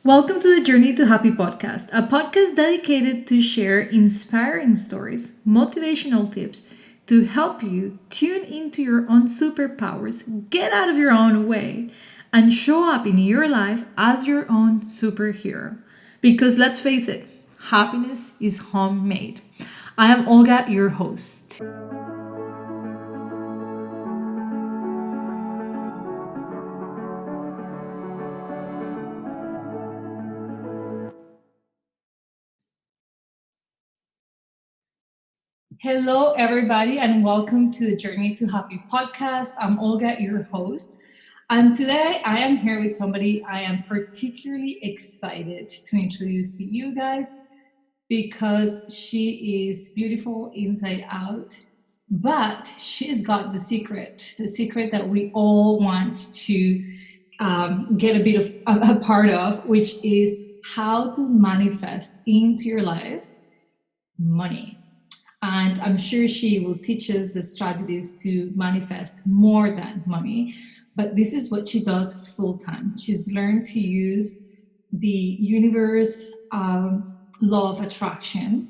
Welcome to the Journey to Happy podcast, a podcast dedicated to share inspiring stories, motivational tips to help you tune into your own superpowers, get out of your own way, and show up in your life as your own superhero. Because let's face it, happiness is homemade. I am Olga, your host. Hello, everybody, and welcome to the Journey to Happy podcast. I'm Olga, your host. And today I am here with somebody I am particularly excited to introduce to you guys because she is beautiful inside out, but she's got the secret that we all want to get a bit of a part of, which is how to manifest into your life money. And I'm sure she will teach us the strategies to manifest more than money. But this is what she does full time. She's learned to use the universe law of attraction.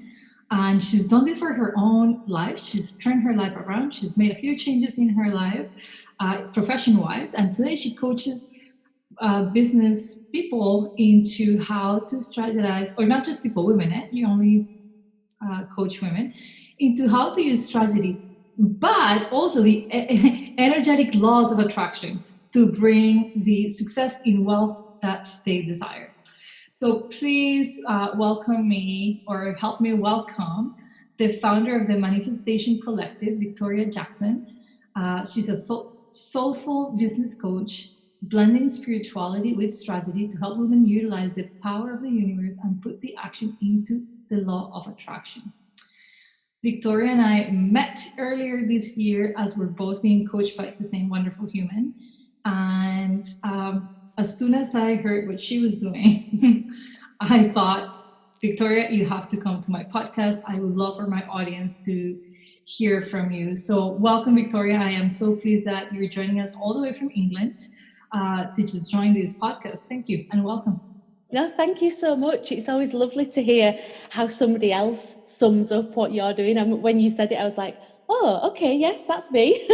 And she's done this for her own life. She's turned her life around. She's made a few changes in her life, profession wise. And today she coaches business people into how to strategize, or not just people, women, you only coach women into how to use strategy, but also the energetic laws of attraction to bring the success in wealth that they desire. So please welcome me or help me welcome the founder of the Manifestation Collective, Victoria Jackson. She's a soulful business coach, blending spirituality with strategy to help women utilize the power of the universe and put the action into the law of attraction. Victoria and I met earlier this year as we're both being coached by the same wonderful human. And as soon as I heard what she was doing, I thought, Victoria, you have to come to my podcast. I would love for my audience to hear from you. So, welcome, Victoria. I am so pleased that you're joining us all the way from England to just join this podcast. Thank you and welcome. No, thank you so much. It's always lovely to hear how somebody else sums up what you're doing. And when you said it, I was like, oh, okay, yes, that's me.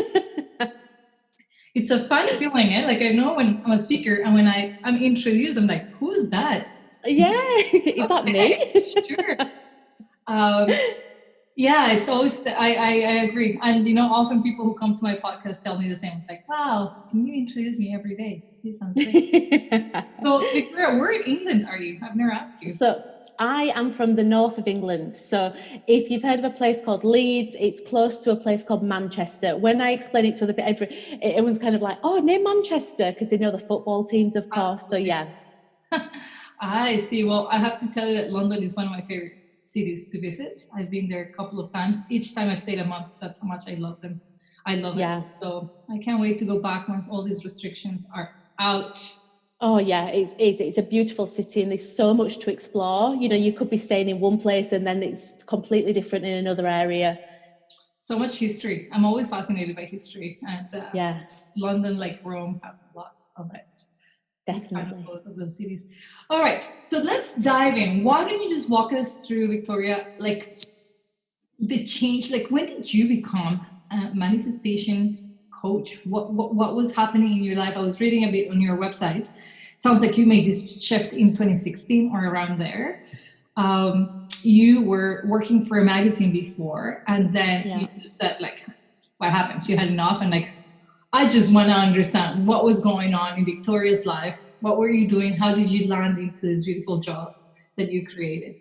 It's a fun feeling, eh? Like I know when I'm a speaker and when I'm introduced, I'm like, who's that? Yeah, is that Okay, me? sure. Um, yeah, it's always, I agree. And, often people who come to my podcast tell me the same. It's like, wow, can you introduce me every day? This sounds great. So, Victoria, where in England are you? I've never asked you. So I am from the north of England. So if you've heard of a place called Leeds, it's close to a place called Manchester. When I explain it to other people, everyone's kind of like, oh, near Manchester, because they know the football teams, of course. Absolutely. So yeah. I see. Well, I have to tell you that London is one of my favorite cities to visit. I've been there a couple of times. Each time I've stayed a month. That's how much I love them. I love it. Yeah. So I can't wait to go back once all these restrictions are out. Oh yeah, it's a beautiful city and there's so much to explore. You could be staying in one place and then it's completely different in another area. So much history. I'm always fascinated by history, and Yeah, London, like Rome, have lots of it. Big fan of definitely. both of those cities. All right, so let's dive in. Why don't you just walk us through, Victoria, like the change? Like, when did you become a manifestation coach? What was happening in your life? I was reading a bit on your website. Sounds like you made this shift in 2016 or around there. You were working for a magazine before, and then Yeah. you just said, like, what happened? You had enough, and like, I just want to understand what was going on in Victoria's life. What were you doing? How did you land into this beautiful job that you created?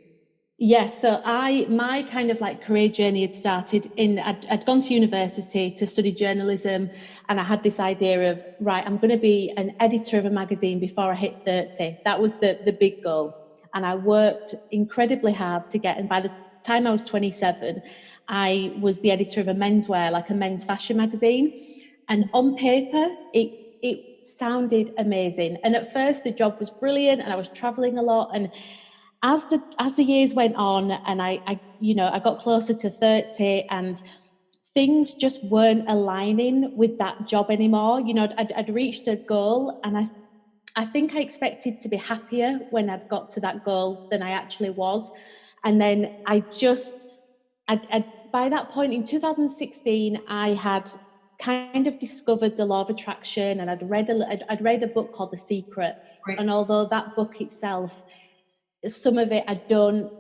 Yes, so my kind of like career journey had started I'd gone to university to study journalism, and I had this idea of, right, I'm going to be an editor of a magazine before I hit 30. That was the big goal. And I worked incredibly hard to get, and by the time I was 27, I was the editor of a menswear, like a men's fashion magazine. And on paper, it sounded amazing. And at first the job was brilliant and I was traveling a lot, and as the years went on and I got closer to 30 and things just weren't aligning with that job anymore. I'd reached a goal and I think I expected to be happier when I'd got to that goal than I actually was. And then by that point in 2016, I had kind of discovered the law of attraction, and I'd read a book called The Secret. Right. And although that book itself, some of it I don't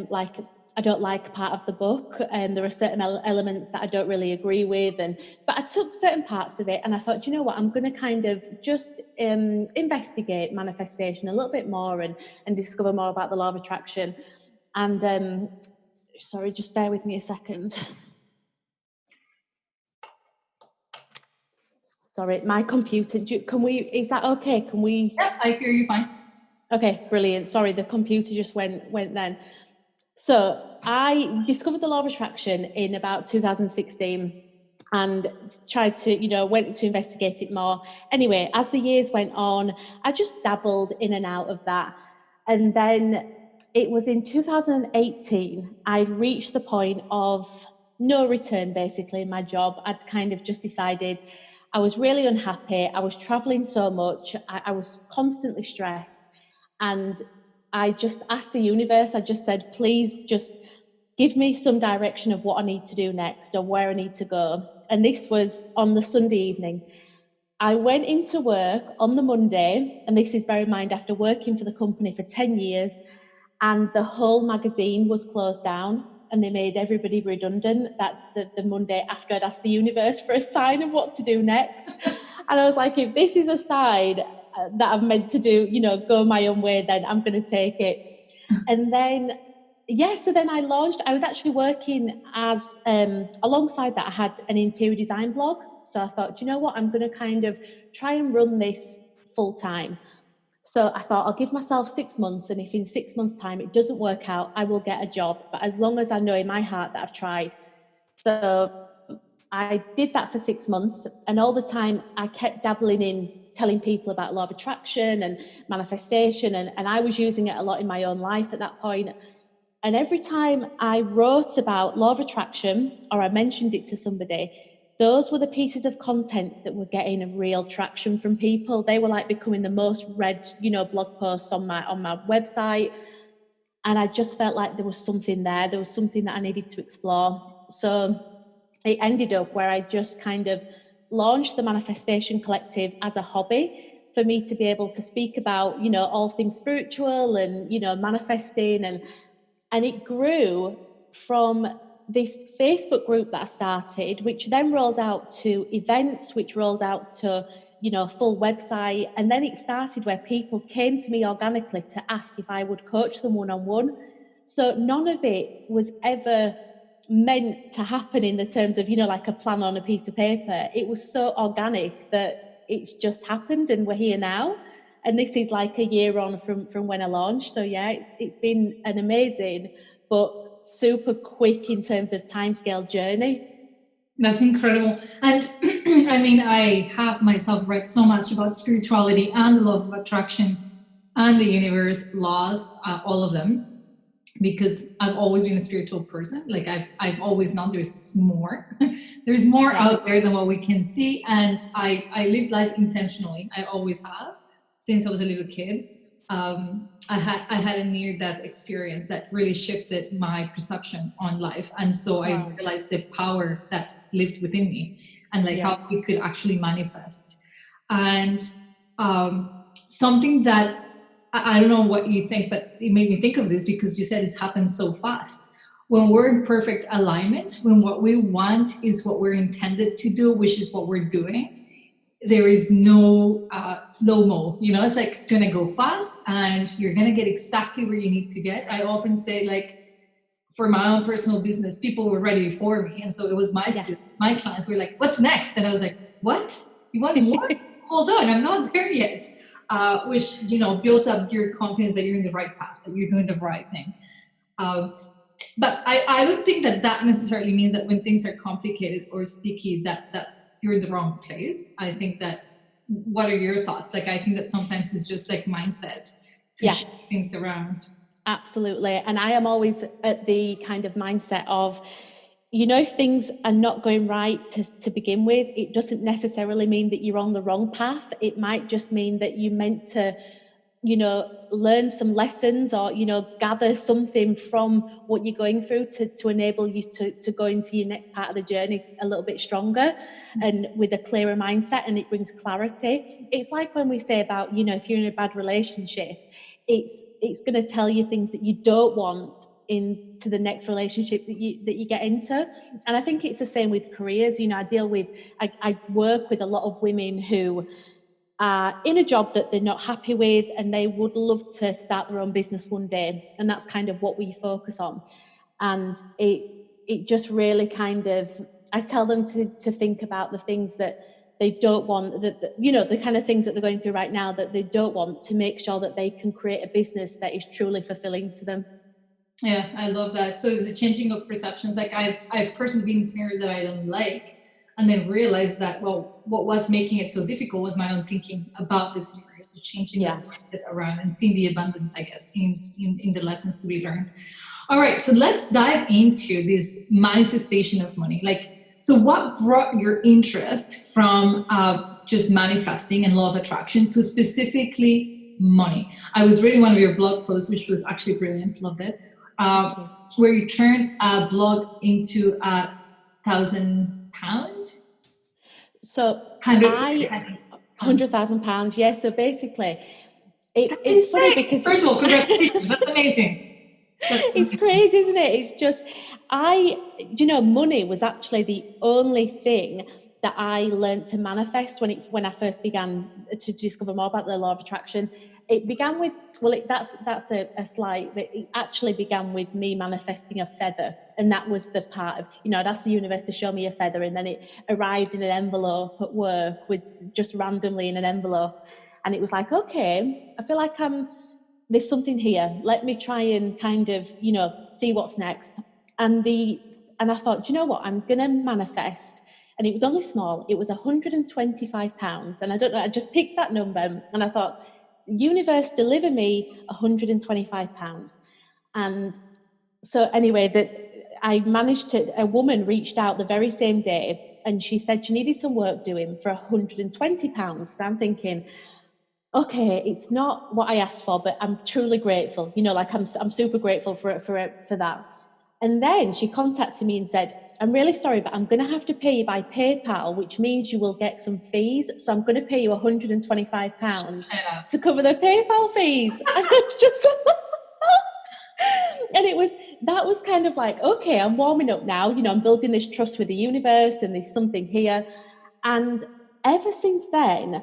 like part of the book, and there are certain elements that I don't really agree with, but I took certain parts of it and I thought, you know what, I'm going to kind of just investigate manifestation a little bit more, and discover more about the law of attraction. And sorry, just bear with me a second. Sorry, my computer. Is that okay? Can we? Yep, I hear you fine. Okay, brilliant. Sorry, the computer just went then. So I discovered the law of attraction in about 2016 and tried to, went to investigate it more. Anyway, as the years went on, I just dabbled in and out of that. And then it was in 2018, I'd reached the point of no return, basically, in my job. I'd kind of just decided I was really unhappy. I was traveling so much. I was constantly stressed. And I just asked the universe, I just said, please just give me some direction of what I need to do next or where I need to go. And this was on the Sunday evening. I went into work on the Monday, and this is, bear in mind, after working for the company for 10 years, and the whole magazine was closed down and they made everybody redundant that the Monday after I'd asked the universe for a sign of what to do next. And I was like, if this is a sign that I'm meant to do, go my own way, then I'm going to take it. And then, so then I was actually working as, alongside that, I had an interior design blog. So I thought, you know what, I'm going to kind of try and run this full time. So I thought, I'll give myself 6 months, and if in 6 months' time it doesn't work out, I will get a job. But as long as I know in my heart that I've tried. So I did that for 6 months, and all the time I kept dabbling in telling people about law of attraction and manifestation, and I was using it a lot in my own life at that point. And every time I wrote about law of attraction or I mentioned it to somebody, those were the pieces of content that were getting a real traction from people. They were like becoming the most read, blog posts on my website. And I just felt like there was something there. There was something that I needed to explore. So it ended up where I just kind of launched the Manifestation Collective as a hobby for me to be able to speak about, all things spiritual and, manifesting, and it grew from this Facebook group that I started, which then rolled out to events, which rolled out to, a full website. And then it started where people came to me organically to ask if I would coach them one-on-one. So none of it was ever meant to happen in the terms of, like a plan on a piece of paper. It was so organic that it's just happened, and we're here now. And this is like a year on from when I launched. So yeah, it's been an amazing but super quick in terms of timescale journey. That's incredible. And I mean, I have myself read so much about spirituality and the law of attraction and the universe laws, all of them, because I've always been a spiritual person. Like I've always known there's more. There's more Yeah. out there than what we can see. And I live life intentionally. I always have since I was a little kid. I had a near death experience that really shifted my perception on life, and so I Wow. realized the power that lived within me, and like Yeah. how it could actually manifest. And something that I don't know what you think, but it made me think of this because you said it's happened so fast. When we're in perfect alignment, when what we want is what we're intended to do, which is what we're doing, there is no slow mo. It's like it's gonna go fast, and you're gonna get exactly where you need to get. I often say, like, for my own personal business, people were ready before me, and so it was my students, my clients were like, "What's next?" And I was like, "What? You want more? Hold on, I'm not there yet." Which builds up your confidence that you're in the right path, that you're doing the right thing. But I don't think that necessarily means that when things are complicated or sticky, that's you're in the wrong place. I think that, what are your thoughts? Like, I think that sometimes it's just like mindset to shift things around. Absolutely. And I am always at the kind of mindset of, if things are not going right to begin with, it doesn't necessarily mean that you're on the wrong path. It might just mean that you're meant to, learn some lessons, or, gather something from what you're going through to enable you to go into your next part of the journey a little bit stronger and with a clearer mindset, and it brings clarity. It's like when we say about, if you're in a bad relationship, it's going to tell you things that you don't want into the next relationship that you get into. And I think it's the same with careers. I work with a lot of women who are in a job that they're not happy with, and they would love to start their own business one day, and that's kind of what we focus on. And it just really kind of, I tell them to think about the things that they don't want, that the kind of things that they're going through right now that they don't want, to make sure that they can create a business that is truly fulfilling to them. Yeah, I love that. So it's a changing of perceptions. Like I've personally been in scenarios that I don't like, and then realized that, well, what was making it so difficult was my own thinking about the scenario. So changing that Yeah. mindset around and seeing the abundance, I guess, in the lessons to be learned. All right, so let's dive into this manifestation of money. Like, so what brought your interest from just manifesting and law of attraction to specifically money? I was reading one of your blog posts, which was actually brilliant, loved it, Thank you. where you turned a blog into £1,000. So Hundred. I Um, £100,000. Yeah. So basically, that's it's funny insane. because First of all, congratulations. That's amazing. That's it's amazing. crazy, isn't it? It's just, money was actually the only thing that I learned to manifest when I first began to discover more about the law of attraction. It began with, well, that's a slight, but it actually began with me manifesting a feather. And that was the part of, I'd asked the universe to show me a feather, and then it arrived in an envelope at work, with just randomly in an envelope. And it was like, okay, I feel like there's something here. Let me try and kind of, see what's next. And I thought, do you know what? I'm gonna manifest. And it was only small. It was £125. And I don't know, I just picked that number, and I thought, universe, deliver me £125. And so anyway, that I managed to, a woman reached out the very same day, and she said she needed some work doing for £120. So I'm thinking, okay, it's not what I asked for, but I'm truly grateful. Like I'm super grateful for that. And then she contacted me and said, I'm really sorry, but I'm going to have to pay you by PayPal, which means you will get some fees. So I'm going to pay you £125 to cover the PayPal fees. And it's just, and that was kind of like, okay, I'm warming up now. I'm building this trust with the universe, and there's something here. And ever since then,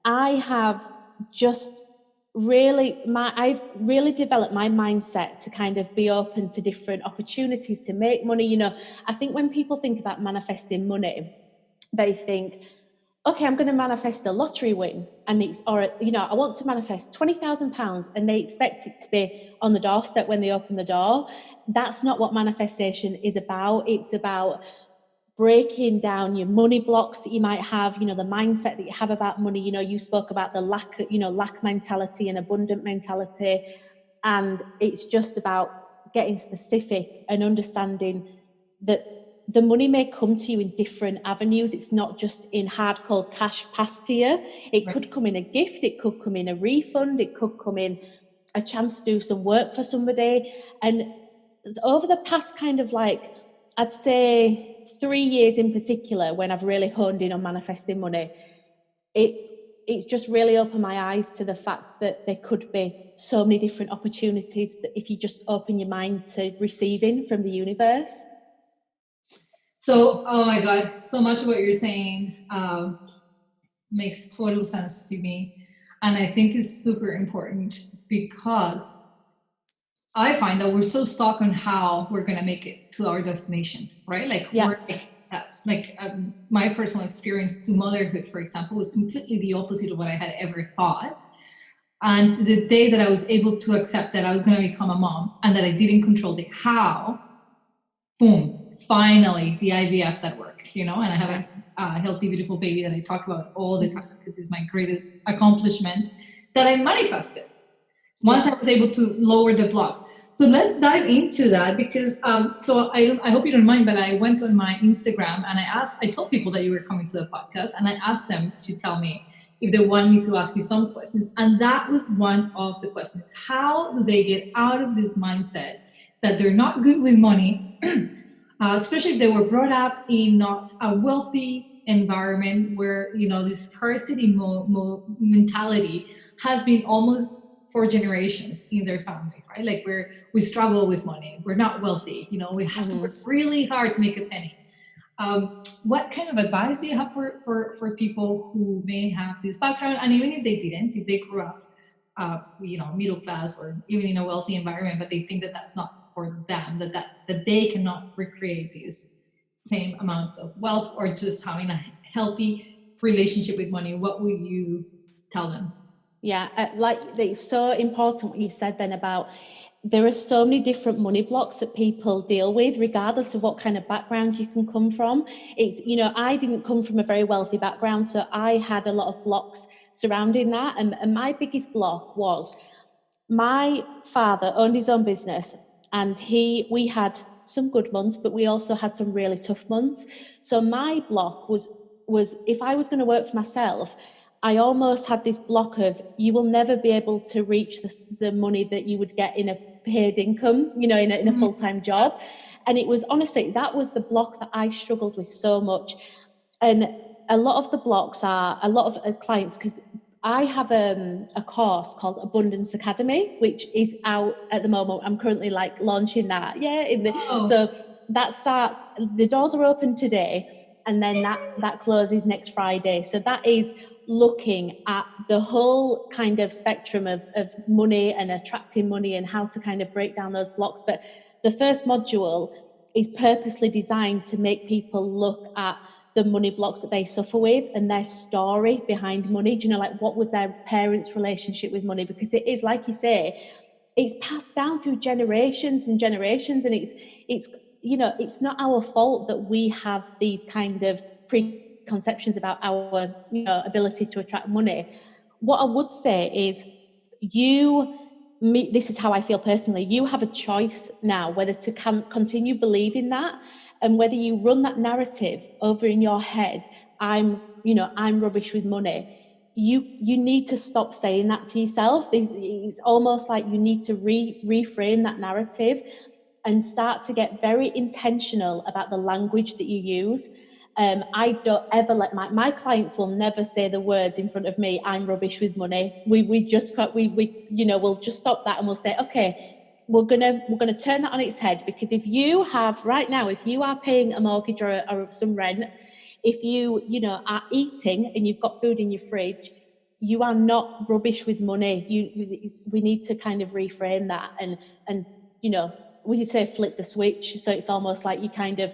I have just I've really developed my mindset to kind of be open to different opportunities to make money. I think when people think about manifesting money, they think, okay, I'm going to manifest a lottery win, and I want to manifest £20,000, and they expect it to be on the doorstep when they open the door. That's not what manifestation is about. It's about breaking down your money blocks that you might have, the mindset that you have about money. You spoke about the lack mentality and abundant mentality. And it's just about getting specific and understanding that the money may come to you in different avenues. It's not just in hard cold cash passed to you. It could come in a gift, it could come in a refund, it could come in a chance to do some work for somebody. And over the past kind of like, I'd say 3 years in particular, when I've really honed in on manifesting money, it's just really opened my eyes to the fact that there could be so many different opportunities that if you just open your mind to receiving from the universe. So, oh my God, so much of what you're saying makes total sense to me. And I think it's super important because I find that we're so stuck on how we're going to make it to our destination, right? Like, Yeah. we're my personal experience to motherhood, for example, was completely the opposite of what I had ever thought. And the day that I was able to accept that I was going to become a mom and that I didn't control the how, boom, finally the IVF that worked, and I have a healthy, beautiful baby that I talk about all the time because it's my greatest accomplishment that I manifested once I was able to lower the blocks. So let's dive into that because so I hope you don't mind, but I went on my Instagram and I told people that you were coming to the podcast and I asked them to tell me if they want me to ask you some questions. And that was one of the questions. How do they get out of this mindset that they're not good with money, especially if they were brought up in not a wealthy environment where, this scarcity mentality has been almost for generations in their family, right? Like we struggle with money. We're not wealthy. We have to work Hmm. really hard to make a penny. What kind of advice do you have for people who may have this background, and even if they didn't, if they grew up, middle class or even in a wealthy environment, but they think that that's not for them, that they cannot recreate this same amount of wealth or just having a healthy relationship with money? What would you tell them? Yeah, like it's so important what you said then about there are so many different money blocks that people deal with, regardless of what kind of background you can come from. It's, I didn't come from a very wealthy background, so I had a lot of blocks surrounding that. And my biggest block was my father owned his own business, and we had some good months, but we also had some really tough months. So my block was if I was going to work for myself, I almost had this block of you will never be able to reach the money that you would get in a paid income, in a Mhm. full-time job. And it was honestly, that was the block that I struggled with so much. And a lot of the blocks are a lot of clients, because I have a course called Abundance Academy, which is out at the moment. I'm currently like launching that. Yeah. Oh, So that starts, the doors are open today, and then that closes next Friday. So that is looking at the whole kind of spectrum of money and attracting money and how to kind of break down those blocks. But the first module is purposely designed to make people look at the money blocks that they suffer with and their story behind money. Do you know, like what was their parents' relationship with money? Because it is, like you say, it's passed down through generations and generations, and it's it's not our fault that we have these kind of preconceptions about our ability to attract money. What I would say is you this is how I feel personally. You have a choice now whether to continue believing that, and whether you run that narrative over in your head. I'm rubbish with money. You need to stop saying that to yourself. It's almost like you need to reframe that narrative and start to get very intentional about the language that you use. I don't ever let my clients will never say the words in front of me, I'm rubbish with money. We just got we'll just stop that, and we'll say, okay, we're gonna turn that on its head. Because if you have right now, if you are paying a mortgage or some rent, if are eating and you've got food in your fridge, you are not rubbish with money. We need to kind of reframe that, and you know we say flip the switch. So it's almost like you kind of,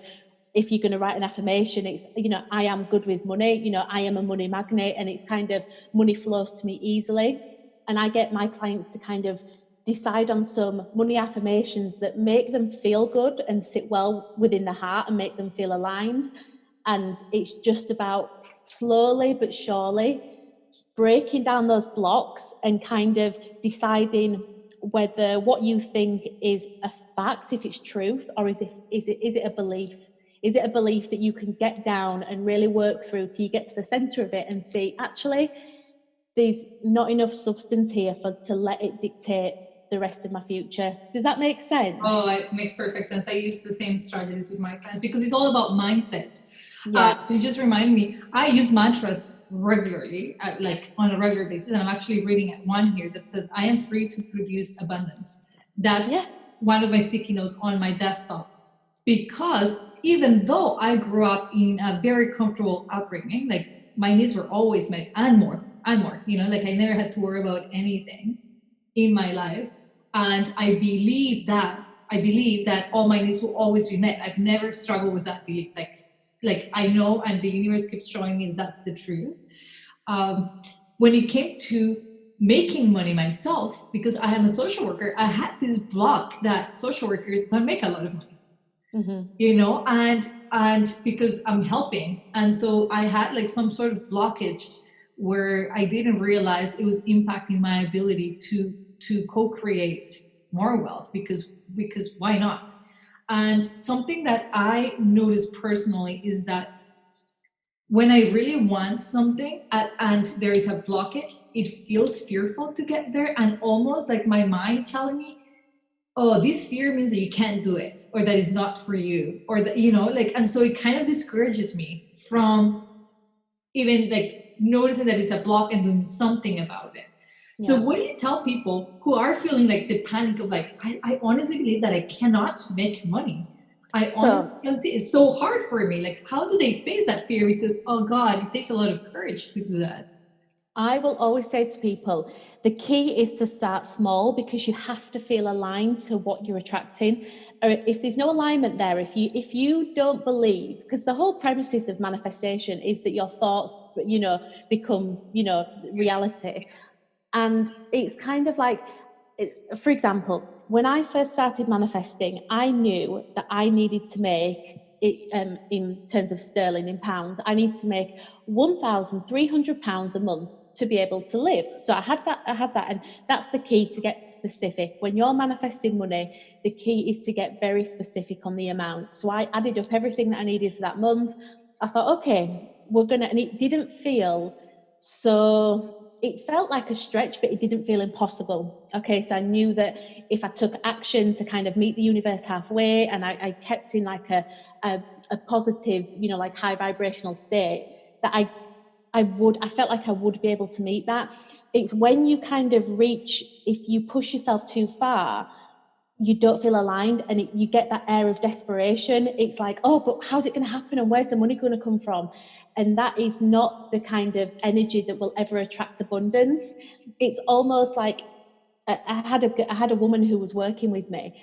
if you're going to write an affirmation, it's, I am good with money, I am a money magnet, and it's kind of money flows to me easily. And I get my clients to kind of decide on some money affirmations that make them feel good and sit well within the heart and make them feel aligned. And it's just about slowly but surely breaking down those blocks and kind of deciding whether what you think is a fact, if it's truth, or is it a belief? Is it a belief that you can get down and really work through till you get to the center of it and see, actually, there's not enough substance here to let it dictate the rest of my future. Does that make Oh, sense? it makes perfect sense. I use the same strategies with my clients because it's all about mindset. Yeah. You just remind me, I use mantras regularly, like on a regular basis, and I'm actually reading one here that says, I am free to produce abundance. That's Yeah. one of my sticky notes on my desktop because even though I grew up in a very comfortable upbringing, like my needs were always met and more, like I never had to worry about anything in my life. And I believe that all my needs will always be met. I've never struggled with that belief. Like I know, and the universe keeps showing me that's the truth. Um, when it came to making money myself, because I am a social worker, I had this block that social workers don't make a lot of money, Hmm. and because I'm helping, and so I had like some sort of blockage where I didn't realize it was impacting my ability to co-create more wealth, because why not? And something that I notice personally is that when I really want something and there is a blockage, it feels fearful to get there, and almost like my mind telling me, oh, this fear means that you can't do it, or that it's not for you, or that, like, and so it kind of discourages me from even like noticing that it's a block and doing something about it. So Yeah. what do you tell people who are feeling like the panic of like, I honestly believe that I cannot make money. I honestly So can see it's so hard for me. Like, how do they face that fear? Because, oh God, it takes a lot of courage to do that. I will always say to people, the key is to start small because you have to feel aligned to what you're attracting. Or if there's no alignment there, if you don't believe, because the whole premises of manifestation is that your thoughts, become, reality. And it's kind of like, for example, when I first started manifesting, I knew that I needed to make it, in terms of sterling, in pounds, I need to make £1,300 a month to be able to live. So I had that, and that's the key to get specific. When you're manifesting money, the key is to get very specific on the amount. So I added up everything that I needed for that month. I thought, okay, and it didn't feel so, it felt like a stretch, but it didn't feel impossible. Okay, so I knew that if I took action to kind of meet the universe halfway, and I kept in like a, a positive, like high vibrational state, that I felt like I would be able to meet that. It's when you kind of reach, if you push yourself too far, you don't feel aligned, and you get that air of desperation. It's like, oh, but how's it going to happen, and where's the money going to come from? And that is not the kind of energy that will ever attract abundance. It's almost like, I had a woman who was working with me,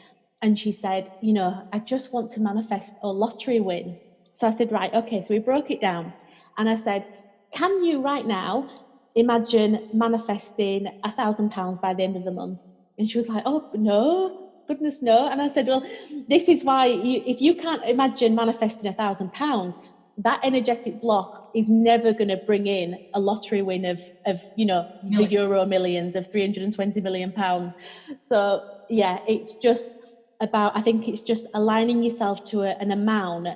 and she said, I just want to manifest a lottery win. So I said, right, okay. So we broke it down, and I said, can you right now imagine manifesting £1,000 by the end of the month? And she was like, oh no, goodness no. And I said, well, this is why if you can't imagine manifesting £1,000, that energetic block is never going to bring in a lottery win of the Million. euro millions of 320 million pounds. So yeah, it's just about, I think it's just aligning yourself to an amount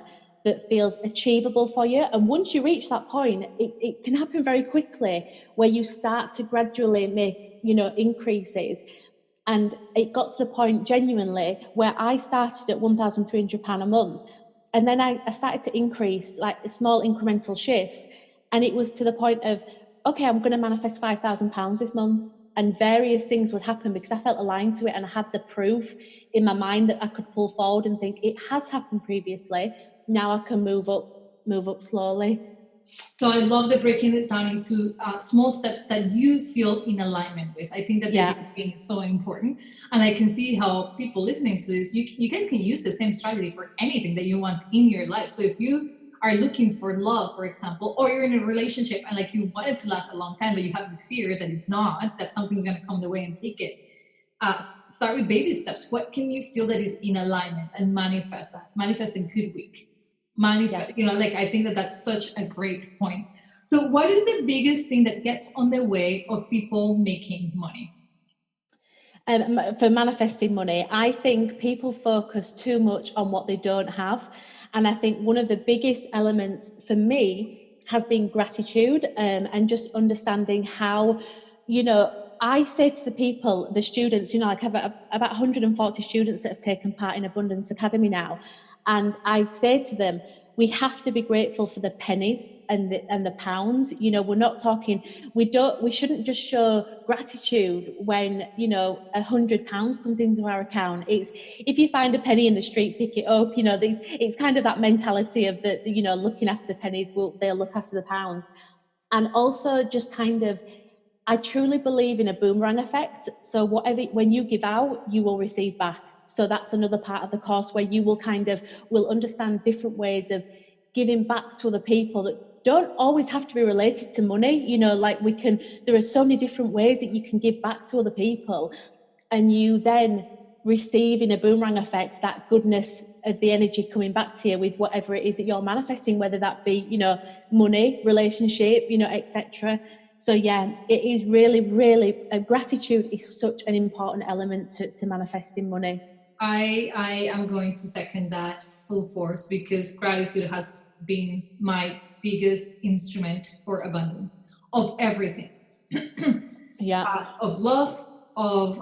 that feels achievable for you. And once you reach that point, it can happen very quickly, where you start to gradually make increases. And it got to the point, genuinely, where I started at £1,300 a month. And then I started to increase, like small incremental shifts. And it was to the point of, okay, I'm going to manifest £5,000 this month. And various things would happen because I felt aligned to it, and I had the proof in my mind that I could pull forward and think it has happened previously. Now I can move up slowly. So I love the breaking it down into small steps that you feel in alignment with. I think that the Yeah, beginning is so important. And I can see how people listening to this, you guys can use the same strategy for anything that you want in your life. So if you are looking for love, for example, or you're in a relationship and like you want it to last a long time, but you have this fear that it's not, that something's going to come the way and take it. Start with baby steps. What can you feel that is in alignment, and manifest that? Manifest a good week. yeah. Manifest, like, I think that that's such a great point. So what is the biggest thing that gets on the way of people making money? For manifesting money, I think people focus too much on what they don't have. And I think one of the biggest elements for me has been gratitude, and just understanding how, you know, I say to the people, the students, like I've about 140 students that have taken part in Abundance Academy now. And I say to them, we have to be grateful for the pennies and the pounds. We're not talking, we shouldn't just show gratitude when £100 comes into our account. It's, if you find a penny in the street, pick it up. It's kind of that mentality of looking after the pennies, they'll look after the pounds. And also just kind of, I truly believe in a boomerang effect. So whatever, when you give out, you will receive back. So that's another part of the course where you will understand different ways of giving back to other people that don't always have to be related to money. Like there are so many different ways that you can give back to other people, and you then receive in a boomerang effect that goodness of the energy coming back to you with whatever it is that you're manifesting, whether that be money, relationship, etc. So yeah, it is really, really, gratitude is such an important element to manifesting money. I am going to second that full force because gratitude has been my biggest instrument for abundance of everything. Yeah. Of love, of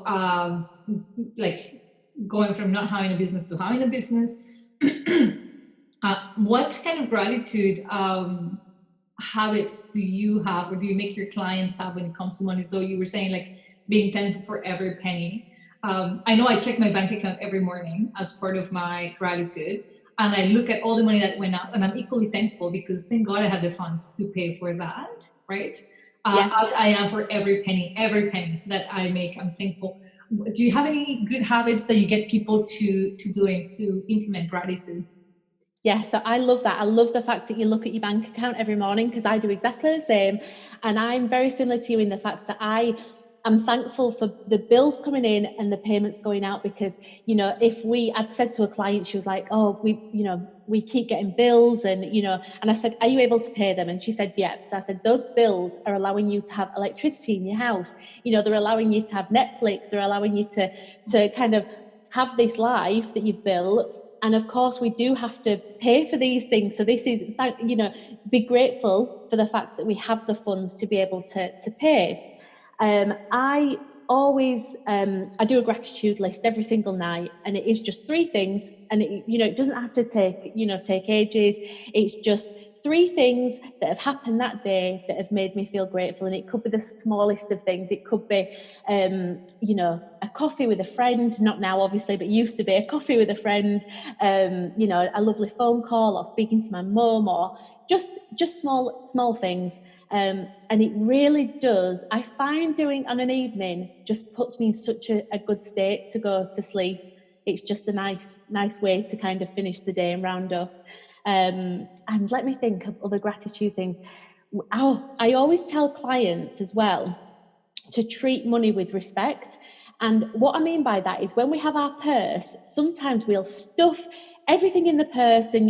like going from not having a business to having a business. What kind of gratitude habits do you have, or do you make your clients have when it comes to money? So you were saying like being thankful for every penny. I know I check my bank account every morning as part of my gratitude, and I look at all the money that went out, and I'm equally thankful because thank God I had the funds to pay for that, right? Yeah. As I am for every penny that I make, I'm thankful. Do you have any good habits that you get people to doing to implement gratitude? Yeah, so I love that. I love the fact that you look at your bank account every morning, because I do exactly the same. And I'm very similar to you in the fact that I am thankful for the bills coming in and the payments going out, because, if we had said to a client, she was like, oh, we keep getting bills, and I said, are you able to pay them? And she said, yeah. So I said, those bills are allowing you to have electricity in your house. They're allowing you to have Netflix. They're allowing you to kind of have this life that you've built. And of course, we do have to pay for these things. So this is, be grateful for the fact that we have the funds to be able to pay. I always I do a gratitude list every single night, and it is just three things, and it doesn't have to take ages. It's just three things that have happened that day that have made me feel grateful, and it could be the smallest of things. It could be a coffee with a friend, not now obviously, but used to be a coffee with a friend, a lovely phone call, or speaking to my mum, or just small things. And it really does. I find doing on an evening just puts me in such a good state to go to sleep. It's just a nice way to kind of finish the day and round up. And let me think of other gratitude things. Oh, I always tell clients as well to treat money with respect. And what I mean by that is, when we have our purse, sometimes we'll stuff everything in the purse, and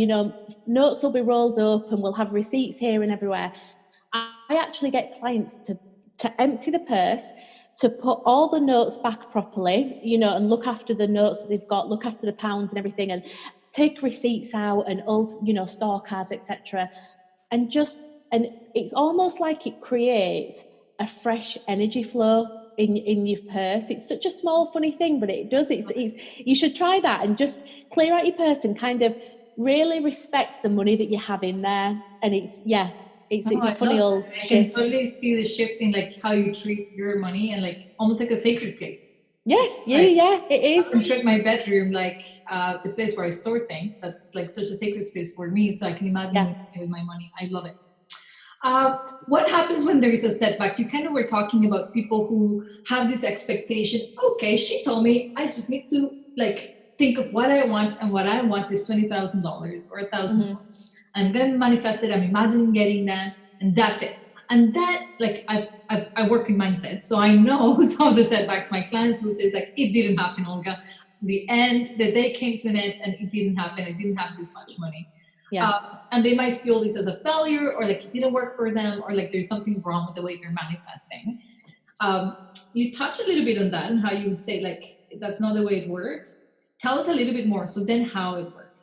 notes will be rolled up, and we'll have receipts here and everywhere. I actually get clients to empty the purse, to put all the notes back properly, and look after the notes that they've got, look after the pounds and everything, and take receipts out and old, store cards, etc. And and it's almost like it creates a fresh energy flow in your purse. It's such a small, funny thing, but it does. It's you should try that, and just clear out your purse and kind of really respect the money that you have in there. And Oh, it's a I funny love old that. I can shift. totally see the shift in like how you treat your money and like almost like a sacred place. Yes, yeah, I yeah, it is. often treat my bedroom like the place where I store things. That's like such a sacred space for me. So I can imagine Yeah, you with my money. I love it. What happens when there is a setback? You kind of were talking about people who have this expectation. Okay, she told me I just need to like think of what I want, and what I want is $20,000 or hmm, $1,000. I'm gonna manifest it. I'm imagining getting that, and that's it. And that, like, I work in mindset, so I know some of the setbacks. My clients will say, it's like, it didn't happen, Olga. The day came to an end, and it didn't happen. I didn't have this much money. yeah, Um, and they might feel this as a failure, or like it didn't work for them, or like there's something wrong with the way they're manifesting. Um, you touch a little bit on that, and how you would say like that's not the way it works. Tell us a little bit more. So then, how it works?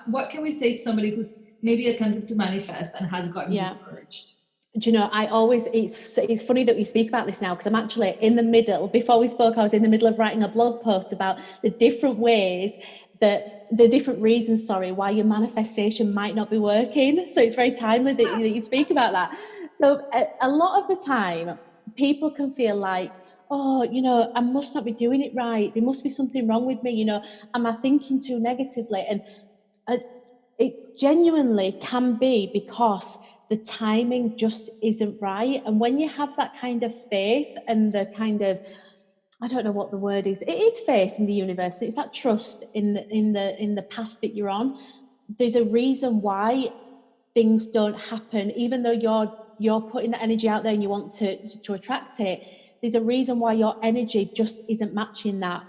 What can we say to somebody who's maybe attempted to manifest and has gotten yeah. discouraged? Do you know, it's funny that we speak about this now, because I'm actually in the middle. Before we spoke, I was in the middle of writing a blog post about the different ways the different reasons, sorry, why your manifestation might not be working. So it's very timely that you speak about that. So a lot of the time, people can feel like, oh, I must not be doing it right. There must be something wrong with me. Am I thinking too negatively? And uh, it genuinely can be because the timing just isn't right. And when you have that kind of faith, and the kind of, I don't know what the word is, it is faith in the universe, it's that trust in the path that you're on. There's a reason why things don't happen, even though you're putting that energy out there and you want to attract it. There's a reason why your energy just isn't matching that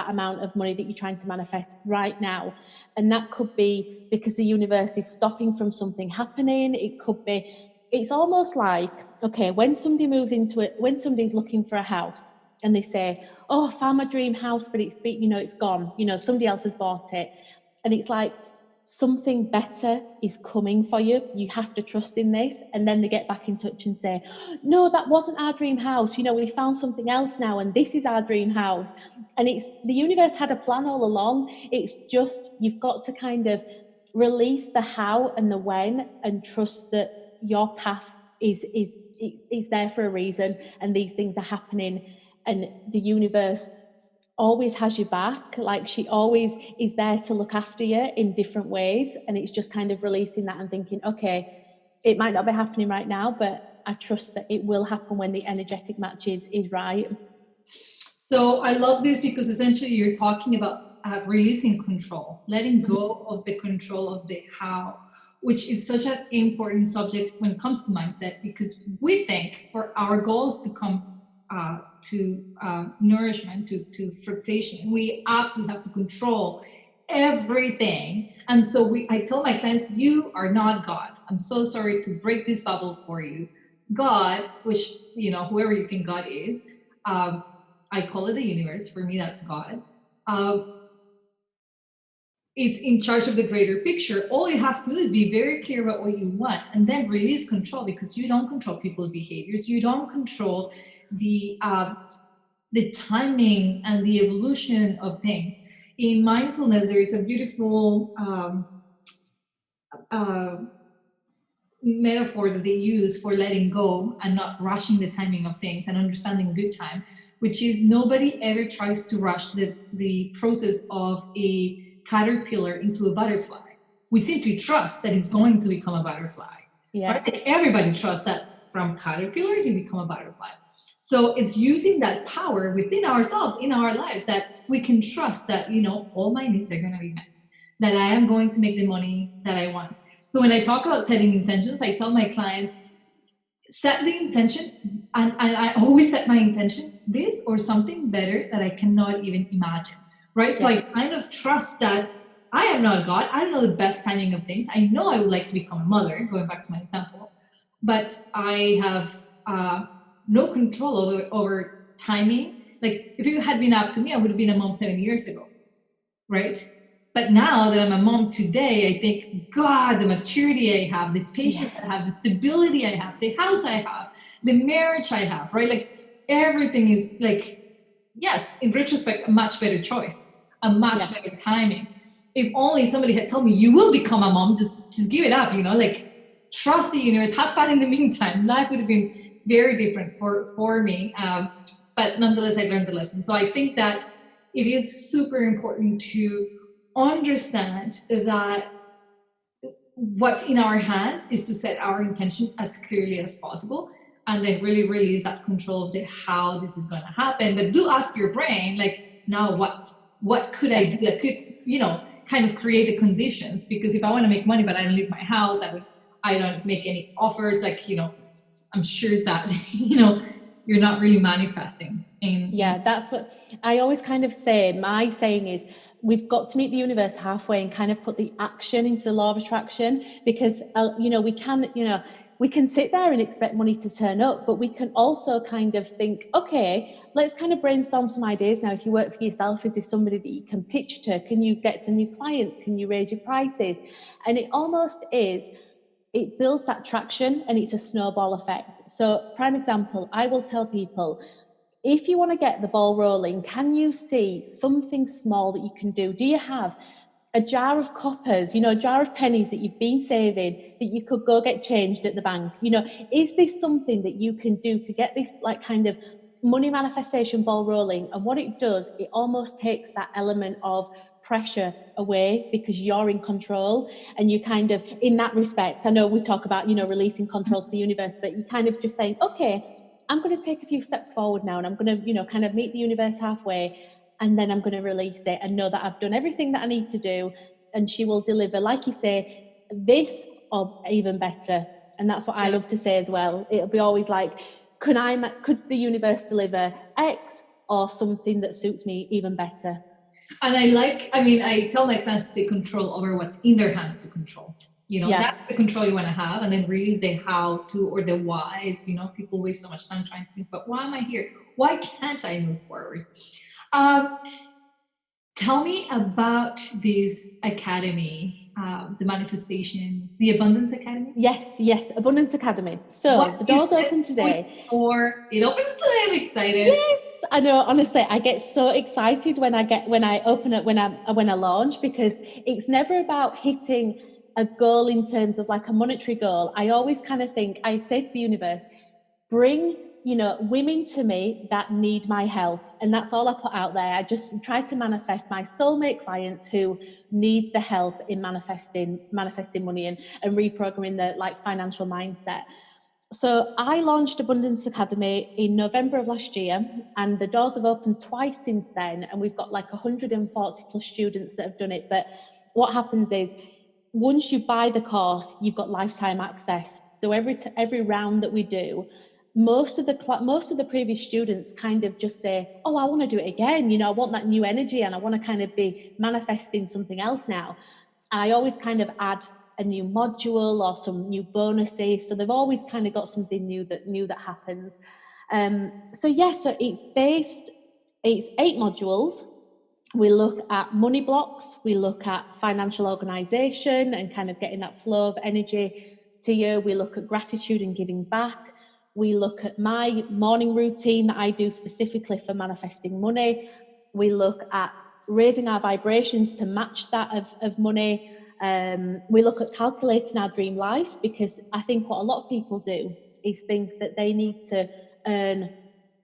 amount of money that you're trying to manifest right now. And that could be because the universe is stopping from something happening. It could be it's almost like, okay, when somebody moves into it, when somebody's looking for a house and they say, oh, I found my dream house, but it's gone, somebody else has bought it. And it's like, something better is coming for you. You have to trust in this. And then they get back in touch and say, no, that wasn't our dream house. We found something else now, and this is our dream house. And it's the universe had a plan all along. It's just, you've got to kind of release the how and the when and trust that your path is there for a reason, and these things are happening, and the universe always has your back. Like, she always is there to look after you in different ways. And it's just kind of releasing that and thinking, okay, it might not be happening right now, but I trust that it will happen when the energetic match is right. So I love this because essentially you're talking about releasing control, letting go of the control of the how, which is such an important subject when it comes to mindset, because we think for our goals to come to nourishment, to fruition, we absolutely have to control everything. And so I tell my clients, you are not God. I'm so sorry to break this bubble for you. God, which, whoever you think God is, um, I call it the universe. For me, that's God. Uh, is in charge of the greater picture. All you have to do is be very clear about what you want, and then release control, because you don't control people's behaviors. You don't control the timing and the evolution of things. In mindfulness, there is a beautiful uh, metaphor that they use for letting go and not rushing the timing of things and understanding good time, which is nobody ever tries to rush the process of a caterpillar into a butterfly. We simply trust that it's going to become a butterfly. Yeah. Right? Like, everybody trusts that from caterpillar you become a butterfly. So it's using that power within ourselves in our lives, that we can trust that, all my needs are going to be met, that I am going to make the money that I want. So when I talk about setting intentions, I tell my clients, set the intention, and I always set my intention, this or something better that I cannot even imagine, right? So I kind of trust that I am not God. I don't know the best timing of things. I know I would like to become a mother, going back to my example, but I have no control over timing. Like, if it had been up to me, I would have been a mom 7 years ago, right? But now that I'm a mom today, I think, God, the maturity I have, the patience I have, the stability I have, the house I have, the marriage I have, right? Like, everything is like, yes, in retrospect, a much better choice, a much better timing. If only somebody had told me, you will become a mom, just give it up, like, trust the universe, have fun in the meantime. Life would have been very different for me. But nonetheless, I learned the lesson. So I think that it is super important to understand that what's in our hands is to set our intention as clearly as possible, and then really release that control of the how this is going to happen. But do ask your brain, like, now what could I do that could, kind of create the conditions? Because if I want to make money but I don't leave my house, I don't make any offers, like, I'm sure that you're not really manifesting. That's what I always kind of say. My saying is, we've got to meet the universe halfway and kind of put the action into the law of attraction, because we can sit there and expect money to turn up, but we can also kind of think, okay, let's kind of brainstorm some ideas now. If you work for yourself, is this somebody that you can pitch to? Can you get some new clients? Can you raise your prices? And it almost is, it builds that traction, and it's a snowball effect. So, prime example, I will tell people, if you want to get the ball rolling, can you see something small that you can do? Do you have a jar of coppers, a jar of pennies that you've been saving that you could go get changed at the bank? Is this something that you can do to get this, like, kind of money manifestation ball rolling? And what it does, it almost takes that element of pressure away, because you're in control. And you kind of, in that respect, I know we talk about, releasing control to the universe, but you kind of just saying, okay, I'm going to take a few steps forward now, and I'm going to, kind of meet the universe halfway, and then I'm going to release it and know that I've done everything that I need to do, and she will deliver, like you say, this or even better. And that's what I love to say as well. It'll be always like, could the universe deliver X or something that suits me even better? And I tell my clients to take control over what's in their hands to control. Yeah. That's the control you want to have, and then release the how to or the whys. People waste so much time trying to think, but why am I here? Why can't I move forward? um, Tell me about this academy, the manifestation, the Abundance Academy. Yes, Abundance Academy. What So the is doors it? open Who is it today. for? It opens today. I'm excited. Yes, I know. Honestly, I get so excited when I open it when I launch, because it's never about hitting a goal in terms of like a monetary goal. I always kind of think, I say to the universe, bring women to me that need my help, and that's all I put out there. I just try to manifest my soulmate clients who need the help in manifesting money and reprogramming the like financial mindset. So I launched Abundance Academy in November of last year, and the doors have opened twice since then, and we've got like 140 plus students that have done it. But what happens is, once you buy the course, you've got lifetime access. So every round that we do, most of the previous students kind of just say, "Oh, I want to do it again. I want that new energy, and I want to kind of be manifesting something else now." And I always kind of add a new module or some new bonuses. So they've always kind of got something new that happens. So yeah, so it's 8 modules. We look at money blocks, we look at financial organization and kind of getting that flow of energy to you. We look at gratitude and giving back. We look at my morning routine that I do specifically for manifesting money. We look at raising our vibrations to match that of money. We look at calculating our dream life, because I think what a lot of people do is think that they need to earn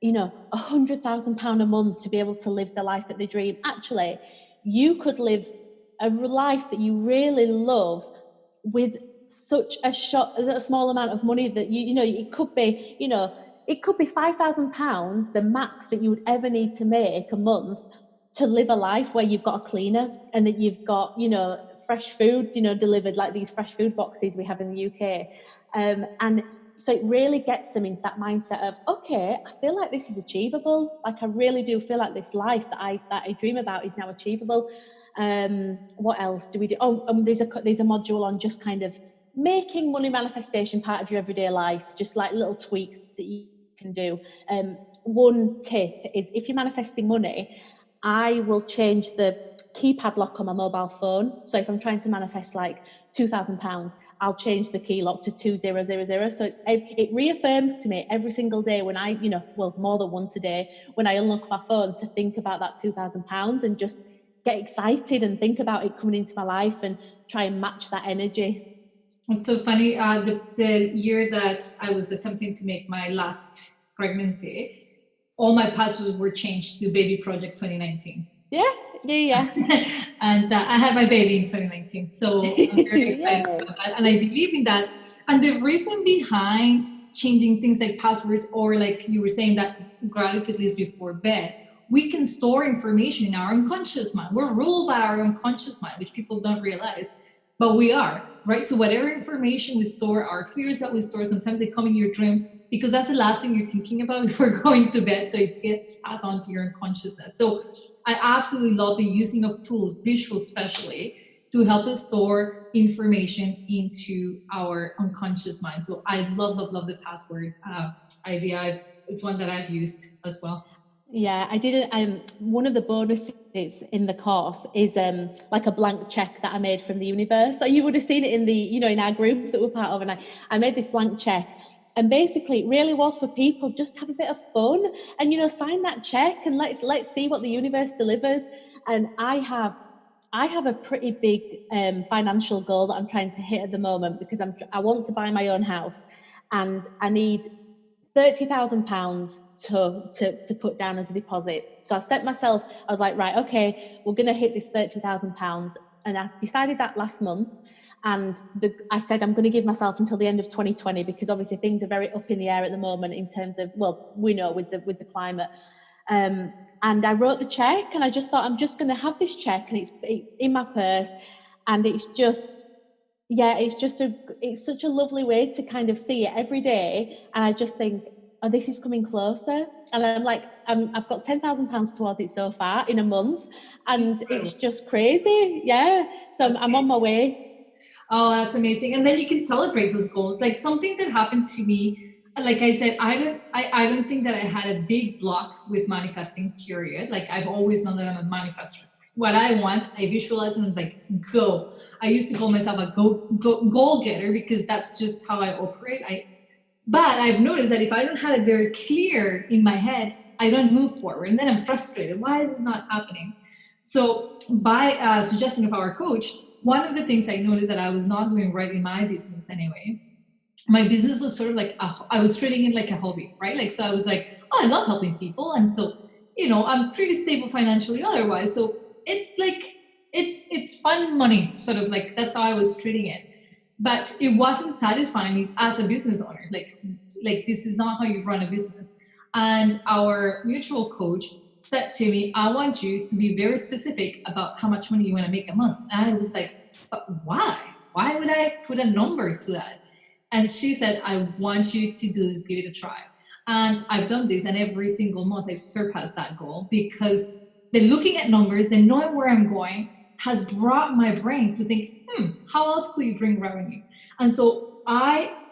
£100,000 a month to be able to live the life that they dream. Actually, you could live a life that you really love with such a small amount of money that it could be £5,000, the max that you would ever need to make a month to live a life where you've got a cleaner and that you've got fresh food delivered, like these fresh food boxes we have in the UK. And so it really gets them into that mindset of, okay, I feel like this is achievable. Like, I really do feel like this life that I dream about is now achievable. What else do we do? Oh, there's a module on just kind of making money manifestation part of your everyday life, just like little tweaks that you can do. One tip is, if you're manifesting money, I will change the keypad lock on my mobile phone. So if I'm trying to manifest like £2,000, I'll change the key lock to 2000. So it reaffirms to me every single day when more than once a day, when I unlock my phone, to think about that £2,000 and just get excited and think about it coming into my life and try and match that energy. It's so funny. The year that I was attempting to make my last pregnancy, all my passwords were changed to Baby Project 2019. Yeah, yeah, And I had my baby in 2019. So I'm very excited yeah. about that. And I believe in that. And the reason behind changing things like passwords, or like you were saying, that gratitude is before bed, we can store information in our unconscious mind. We're ruled by our unconscious mind, which people don't realize, but we are, right? So whatever information we store, our fears that we store, sometimes they come in your dreams, because that's the last thing you're thinking about before going to bed. So it gets passed on to your unconsciousness. So I absolutely love the using of tools, visual especially, to help us store information into our unconscious mind. So I love the password idea. It's one that I've used as well. Yeah, I did it. One of the bonuses in the course is like a blank check that I made from the universe. So you would have seen it in in our group that we're part of, and I made this blank check, and basically it really was for people just to have a bit of fun and sign that check and let's see what the universe delivers. And I have a pretty big financial goal that I'm trying to hit at the moment, because I want to buy my own house, and I need £30,000 to put down as a deposit. So I set myself, I was like, right, okay, we're going to hit this £30,000. And I decided that last month. And I said, I'm going to give myself until the end of 2020, because obviously things are very up in the air at the moment in terms of, well, we know with the climate. And I wrote the check, and I just thought, I'm just going to have this check, and it's in my purse. And it's just, yeah, it's such a lovely way to kind of see it every day. And I just think, oh, this is coming closer. And I'm like, I've got £10,000 towards it so far in a month, and it's Incredible. just crazy. Yeah. So I'm That's on my way. Oh, that's amazing. And then you can celebrate those goals. Like something that happened to me, like I said, I don't think that I had a big block with manifesting, period. Like I've always known that I'm a manifester. What I want, I visualize and it's like go. I used to call myself a goal getter because that's just how I operate. But I've noticed that if I don't have it very clear in my head, I don't move forward. And then I'm frustrated. Why is this not happening? So, by suggestion of our coach, one of the things I noticed that I was not doing right in my business anyway, my business was sort of like, I was treating it like a hobby, right? Like, so I was like, oh, I love helping people. And so, I'm pretty stable financially otherwise. So it's like, it's fun money, sort of like, that's how I was treating it, but it wasn't satisfying me as a business owner. Like this is not how you run a business. And our mutual coach said to me, I want you to be very specific about how much money you want to make a month. And I was like, but why would I put a number to that? And she said, I want you to do this, give it a try. And I've done this, and every single month I surpass that goal because then looking at numbers, then knowing where I'm going has brought my brain to think, how else could you bring revenue? And so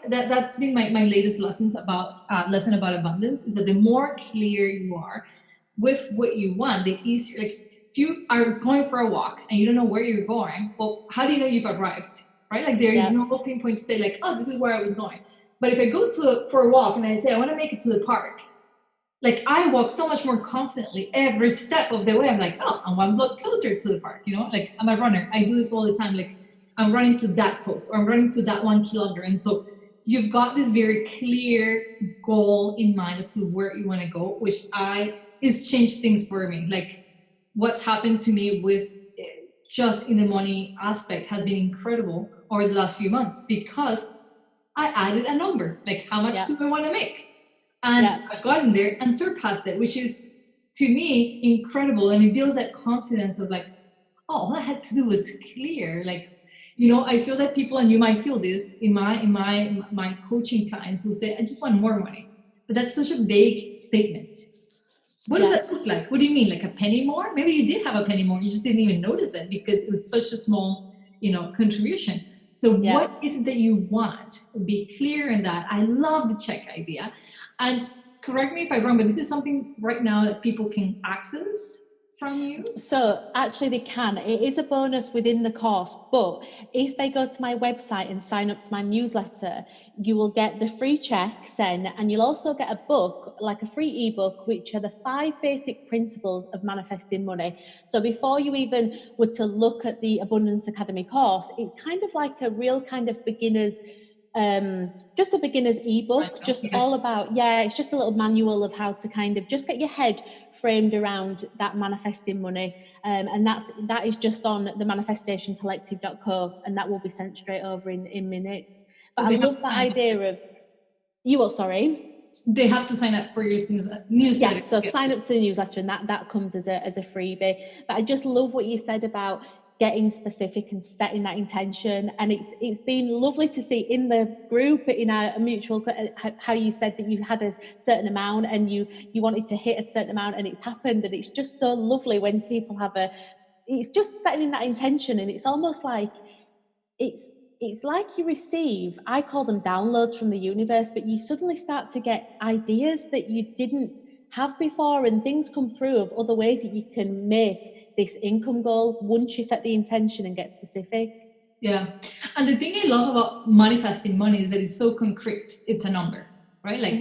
that's been my latest lesson about abundance, is that the more clear you are with what you want, the easier. Like if you are going for a walk and you don't know where you're going, well, how do you know you've arrived? Right? Like there is no pinpoint to say like, oh, this is where I was going. But if I go for a walk and I say I want to make it to the park, like I walk so much more confidently every step of the way. I'm like, oh, I'm one block closer to the park. Like I'm a runner. I do this all the time. Like I'm running to that post or I'm running to that 1 kilometer. And so you've got this very clear goal in mind as to where you want to go, which is changed things for me. Like what's happened to me with just in the money aspect has been incredible over the last few months because I added a number. Like how much do I want to make? And I've gotten there and surpassed it, which is to me incredible. And it builds that confidence of like, oh, all I had to do was clear. Like, I feel that people, and you might feel this in my coaching clients who say, I just want more money. But that's such a vague statement. What does that look like? What do you mean? Like a penny more? Maybe you did have a penny more. You just didn't even notice it because it was such a small, contribution. So what is it that you want? Be clear in that. I love the check idea. And correct me if I'm wrong, but this is something right now that people can access from you? So actually they can. It is a bonus within the course, but if they go to my website and sign up to my newsletter, you will get the free check sent, and you'll also get a book, like a free ebook, which are the 5 basic principles of manifesting money. So before you even were to look at the Abundance Academy course, it's kind of like a real kind of beginner's just a beginner's ebook, just all about, it's just a little manual of how to kind of just get your head framed around that manifesting money. And that is just on the manifestationcollective.co, and that will be sent straight over in minutes. But I love that idea of you what, sorry? They have to sign up for your newsletter. Yes, so sign up to the newsletter, and that comes as a freebie. But I just love what you said about getting specific and setting that intention, and it's been lovely to see in the group, in our mutual, how you said that you had a certain amount and you wanted to hit a certain amount, and it's happened. And it's just so lovely when people it's just setting that intention, and it's almost like it's like you receive, I call them downloads from the universe, but you suddenly start to get ideas that you didn't have before, and things come through of other ways that you can make this income goal once you set the intention and get specific. Yeah. And the thing I love about manifesting money is that it's so concrete. It's a number, right? Like,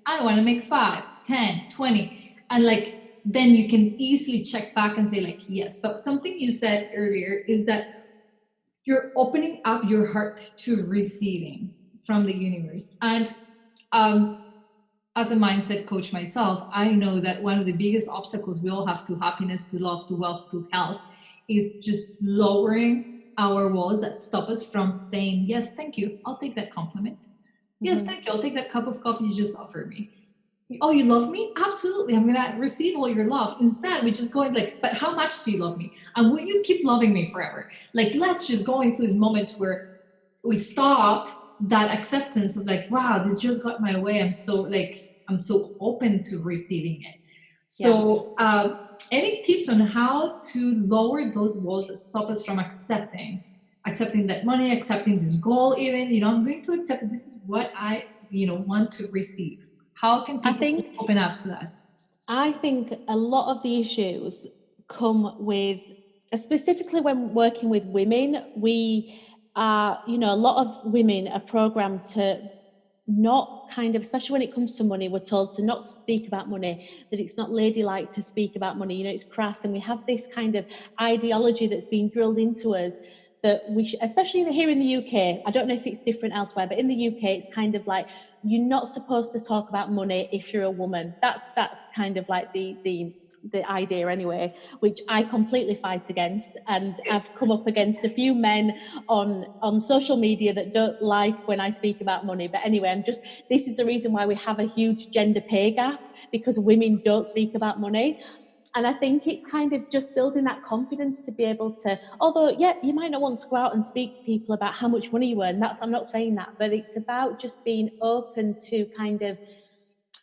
I want to make 5, 10, 20. And like, then you can easily check back and say like, yes. But something you said earlier is that you're opening up your heart to receiving from the universe. And as a mindset coach myself, I know that one of the biggest obstacles we all have to happiness, to love, to wealth, to health is just lowering our walls that stop us from saying, yes, thank you, I'll take that compliment. Yes, thank you, I'll take that cup of coffee you just offered me. Oh, you love me? Absolutely. I'm going to receive all your love. Instead, we just going like, but how much do you love me? And will you keep loving me forever? Like, let's just go into this moment where we stop that acceptance of like, wow, this just got my way. I'm so open to receiving it. So any tips on how to lower those walls that stop us from accepting accepting that money, accepting this goal, even, I'm going to accept that this is what I, want to receive. How can I people think open up to that? I think a lot of the issues come with, specifically when working with women, we are, a lot of women are programmed to not kind of, especially when it comes to money, we're told to not speak about money, that it's not ladylike to speak about money, it's crass. And we have this kind of ideology that's been drilled into us that we should, especially here in the UK, I don't know if it's different elsewhere, but in the UK, it's kind of like, you're not supposed to talk about money if you're a woman. That's kind of like the idea anyway, which I completely fight against. And I've come up against a few men on social media that don't like when I speak about money. But anyway, this is the reason why we have a huge gender pay gap, because women don't speak about money. And I think it's kind of just building that confidence to be able to, although, yeah, you might not want to go out and speak to people about how much money you earn. I'm not saying that, but it's about just being open to kind of,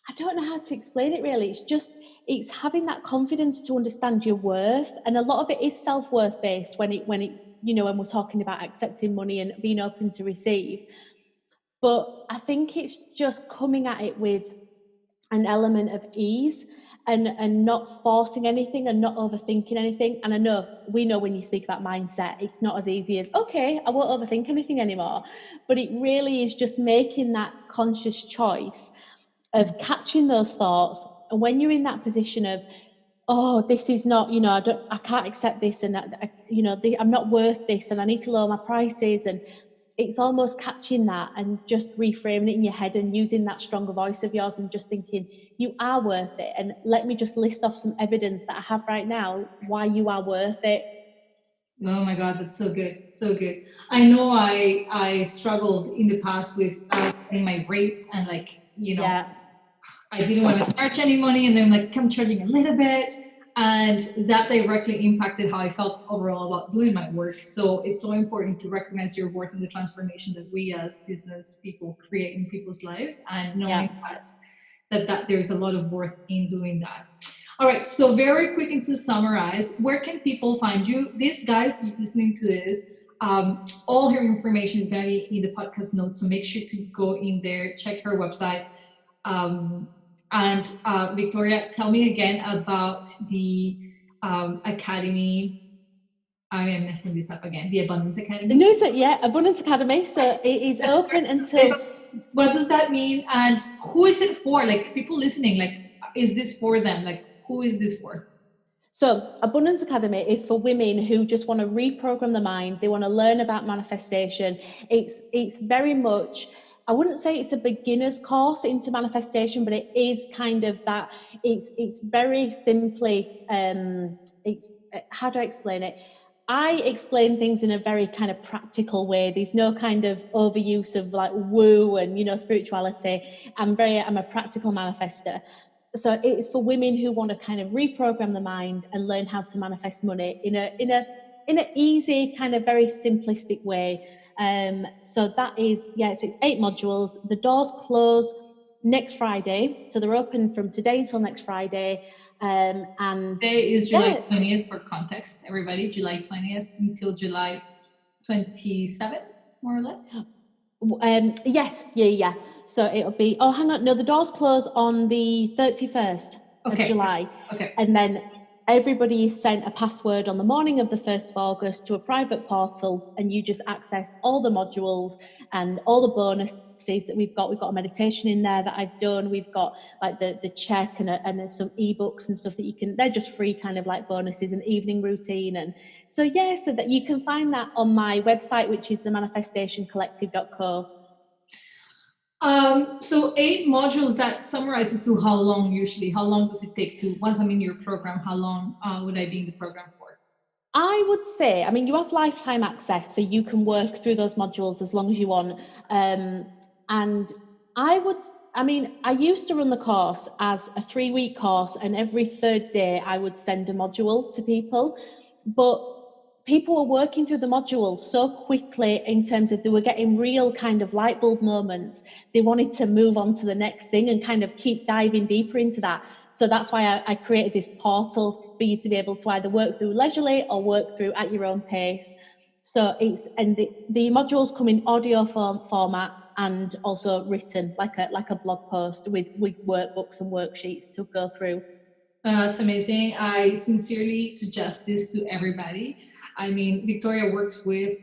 I don't know how to explain it really. It's having that confidence to understand your worth. And a lot of it is self-worth based when it's, when we're talking about accepting money and being open to receive. But I think it's just coming at it with an element of ease, and not forcing anything and not overthinking anything. And I know we know when you speak about mindset, it's not as easy as, okay, I won't overthink anything anymore. But it really is just making that conscious choice of catching those thoughts. And when you're in that position of, oh, this is not, I can't accept this, and I'm not worth this, and I need to lower my prices, and it's almost catching that and just reframing it in your head and using that stronger voice of yours and just thinking, you are worth it. And let me just list off some evidence that I have right now why you are worth it. Oh my God, that's so good, so good. I know I struggled in the past with setting my rates, and like, Yeah. I didn't want to charge any money, and then like, I'm charging a little bit, and that directly impacted how I felt overall about doing my work. So it's so important to recognize your worth and the transformation that we as business people create in people's lives, and Yeah. knowing that there is a lot of worth in doing that. All right, so very quick, and to summarize, where can people find you? These guys listening to this, all her information is going to be in the podcast notes, so make sure to go in there, check her website. And Victoria, tell me again about the academy. I am messing this up again. The Abundance Academy. No, so yeah, Abundance Academy. So it is That open starts today, until. but what does that mean? And who is it for? Like, people listening, like, is this for them? Like, who is this for? So, Abundance Academy is for women who just want to reprogram the mind. They want to learn about manifestation. It's very much, I wouldn't say it's a beginner's course into manifestation, but it is kind of that. It's very simply, it's how do I explain it? I explain things in a very kind of practical way. There's no kind of overuse of like woo and spirituality. I'm a practical manifester. So it's for women who want to kind of reprogram the mind and learn how to manifest money in an easy, kind of very simplistic way. So that is, yes, it's 8 modules. The doors close next Friday, so they're open from today until next Friday. And Today is July yeah, 20th for context, everybody. July 20th until July 27th, more or less. yes, yeah. So it'll be, oh, hang on, no, the doors close on the 31st of Okay, July. okay. And then everybody is sent a password on the morning of the 1st of August to a private portal, and you just access all the modules and all the bonuses that we've got. We've got a meditation in there that I've done. We've got like the check and some ebooks and stuff that you can, they're just free kind of like bonuses and evening routine. And so, yeah, so that you can find that on my website, which is themanifestationcollective.co. So 8 modules, that summarizes to how long usually? How long does it take to, once I'm in your program, how long would I be in the program for? I would say, I mean, you have lifetime access, so you can work through those modules as long as you want. And I would, I mean, I used to run the course as a 3-week course, and every third day I would send a module to people. But people were working through the modules so quickly in terms of they were getting real kind of light bulb moments. They wanted to move on to the next thing and kind of keep diving deeper into that. So that's why I created this portal for you to be able to either work through leisurely or work through at your own pace. So the modules come in audio format and also written, like a blog post with workbooks and worksheets to go through. That's amazing. I sincerely suggest this to everybody. I mean, Victoria works with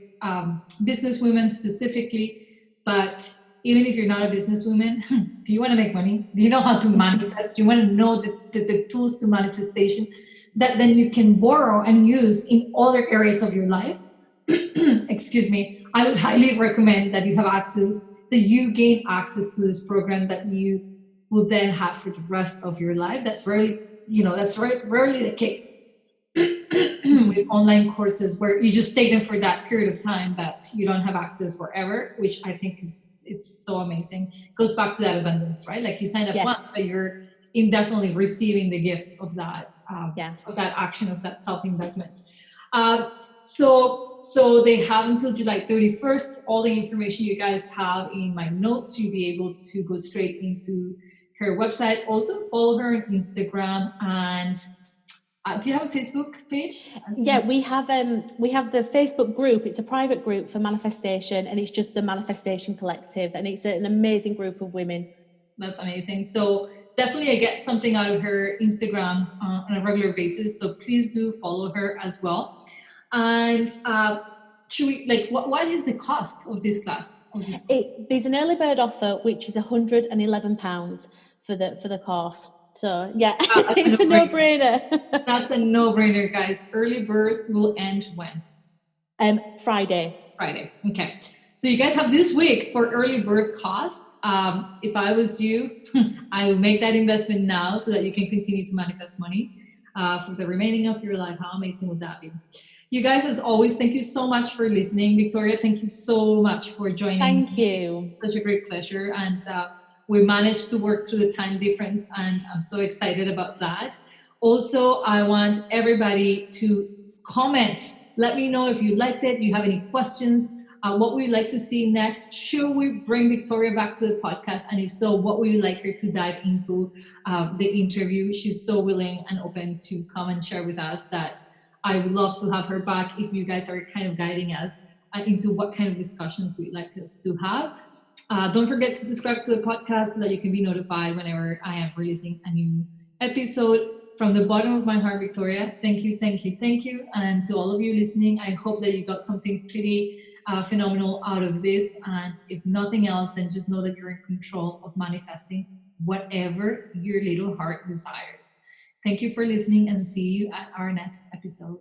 business women specifically, but even if you're not a businesswoman, do you want to make money? Do you know how to manifest? Do you want to know the tools to manifestation that then you can borrow and use in other areas of your life? Excuse me. I would highly recommend that you have access, that you gain access to this program that you will then have for the rest of your life. That's rarely, rarely the case with online courses where you just take them for that period of time, but you don't have access forever, which I think is it's so amazing. It goes back to that abundance, right? Like you signed up Yes. once, but you're indefinitely receiving the gifts Yeah. of that action, of that self investment. So they have until July 31st. All the information you guys have in my notes, you'll be able to go straight into her website. Also follow her on Instagram. And do you have a Facebook page? Yeah, we have the Facebook group. It's a private group for manifestation, and it's just the Manifestation Collective, and it's an amazing group of women. That's amazing. So definitely I get something out of her Instagram on a regular basis. So please do follow her as well. And should we like what is the cost of this class of this course? There's an early bird offer which is £111 for the course. So yeah, That's a it's a no-brainer. no-brainer. That's a no-brainer, guys. Early bird will end when? Friday. Friday. Okay. So you guys have this week for early bird cost. If I was you, I would make that investment now so that you can continue to manifest money for the remaining of your life. How amazing would that be? You guys, as always, thank you so much for listening. Victoria, thank you so much for joining Thank me. you. Such a great pleasure. And we managed to work through the time difference, and I'm so excited about that. Also, I want everybody to comment. Let me know if you liked it, you have any questions, what would you like to see next? Should we bring Victoria back to the podcast? And if so, what would you like her to dive into the interview? She's so willing and open to come and share with us that I would love to have her back if you guys are kind of guiding us into what kind of discussions we'd like us to have. Don't forget to subscribe to the podcast so that you can be notified whenever I am releasing a new episode. From the bottom of my heart, Victoria, thank you, thank you, thank you. And to all of you listening, I hope that you got something pretty phenomenal out of this. And if nothing else, then just know that you're in control of manifesting whatever your little heart desires. Thank you for listening and see you at our next episode.